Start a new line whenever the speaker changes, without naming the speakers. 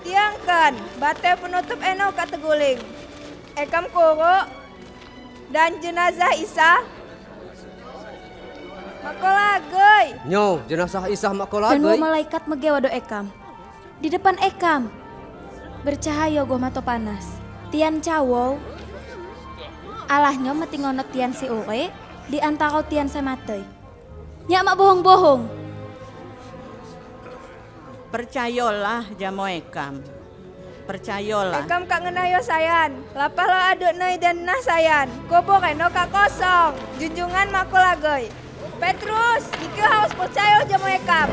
Tiangkan, bate penutup eno kateguling. Ekam koro dan jenazah Isa. Makolagay.
Nyo, jenazah Isa
Dan
makolagay.
malaikat megewa do ekam. Di depan ekam bercahaya goh mato panas. Tian cawow. Alahnya metingonot tian si ure di antara tian sematei. Nyak mak bohong-bohong.
Percayolah jamo ekam. Percayolah.
Ekam kak ngenayo sayan. Lapah lo aduk noi dan nah sayan. Kobo keno kak kosong. Junjungan makolagay. Petrus, iki harus percaya jamo ekam.